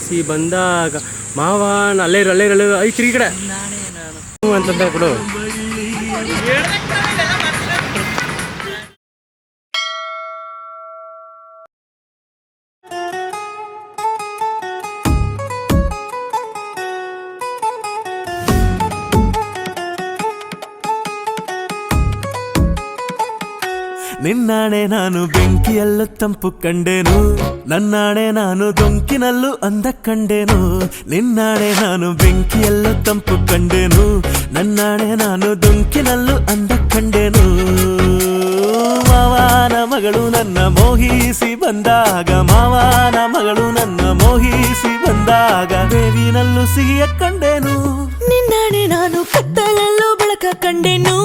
ಮೋಹಿಸಿ ಬಂದಾಗ ಮಾವನ ಅಲ್ಲೇ ಐತ್ರಿ ಈ ಕಡೆ ಅಂತಂದ ಕೊಡು. ನಿನ್ನಾಣೆ ನಾನು ಬೆಂಕಿಯಲ್ಲೂ ತಂಪು ಕಂಡೇನು, ನನ್ನಾಣೆ ನಾನು ದೊಂಕಿನಲ್ಲೂ ಅಂದ ಕಂಡೇನು. ನಿನ್ನಾಣೆ ನಾನು ಬೆಂಕಿಯಲ್ಲೂ ತಂಪು ಕಂಡೇನು, ನನ್ನಾಣೆ ನಾನು ದೊಂಕಿನಲ್ಲೂ ಅಂದ ಕಂಡೇನು. ಮಾವನ ಮಗಳು ನನ್ನ ಮೋಹಿಸಿ ಬಂದಾಗ, ಮಾವನ ಮಗಳು ನನ್ನ ಮೋಹಿಸಿ ಬಂದಾಗ ಬೇವಿನಲ್ಲೂ ಸಿಹಿಯ ಕಂಡೇನು. ನಿನ್ನಾಣೆ ನಾನು ಕತ್ತಲಲ್ಲೂ ಬೆಳಕ ಕಂಡೆನು,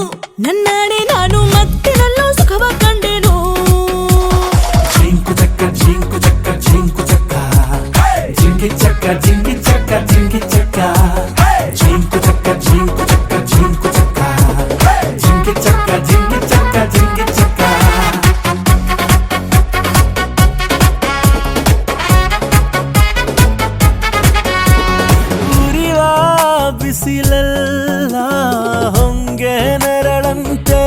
ನನ್ನಾಣೆ ನಾನು ಮತ್ತಿನಲ್ಲೂ ಸುಖವ ಕಂಡೆನು. ಜಿಂಕು ಚಕ್ಕ ಜಿಂಕು ಚಕ್ಕ ಜಿಂಕು ಚಕ್ಕ ಜಿಂಗಿ ಚಕ್ಕ ಜಿಂಗಿ ಚಕ್ಕ ಜಿಂಗಿ ಚಕ್ಕ ಜಿಂಕು ಚಕ್ಕ ಜಿಂಕು ಚಕ್ಕ ಜಿಂಕು ಚಕ್ಕ ಜಿಂಗಿ ಚಕ್ಕ ಜಿಂಗಿ ಚಕ್ಕ ಜಿಂಗಿ ಚಕ್ಕ. ಉರಿವ ಬಿಸಿಲೆಲ್ಲ ಹೊಂಗೆ ನೆರಳಂತೆ,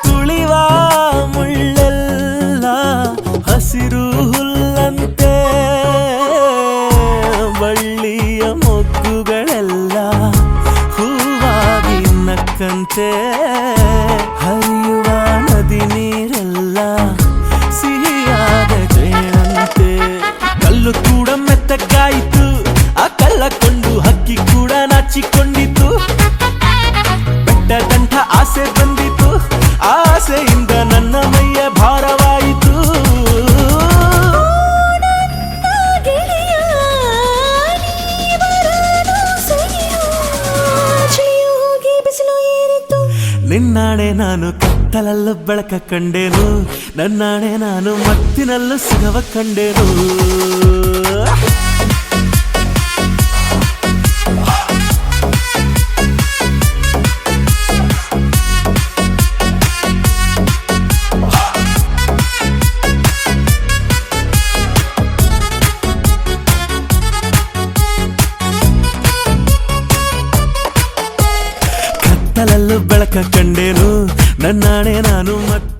ತುಳಿವ ಮುಳ್ಳೆಲ್ಲ ಹಸಿರು ಹುಲ್ಲಂತೆ, ಬಳ್ಳಿಯ ಮೊಗ್ಗುಗಳೆಲ್ಲ ಹೂವಾಗಿ ನಕ್ಕಂತೆ, ಹರಿಯುವ ನದಿ ನೀರೆಲ್ಲ ಸಿಹಿಯಾದ ಜೇನಂತೆ. ಕಲ್ಲು ಕೂಡ ಮೆತ್ತಗಾಯಿತು, ಆ ಕಲ್ಲ ಕೊಂಡು ಹಕ್ಕಿ ಕೂಡ ನಾಚಿಕೊಂಡಿತು. ಬೆಟ್ಟ ಕಂಠ ಆಸೆ ಬಂದಿತು, ಆಸೆಯಿಂದ ನನ್ನ ಮೈಯ ಭಾರವಾಯಿತು. ನಿನ್ನಾಣೆ ನಾನು ಕತ್ತಲಲ್ಲೂ ಬೆಳಕ ಕಂಡೇನು, ನನ್ನಾಣೆ ನಾನು ಮತ್ತಿನಲ್ಲೂ ಸುಖವ ಕಂಡೇನು. ಕತ್ತಲಲ್ಲೂ ಬೆಳಕ ಕಂಡೇನು, ನನ್ನಾಣೆ ನಾನು ಮತ್ತೆ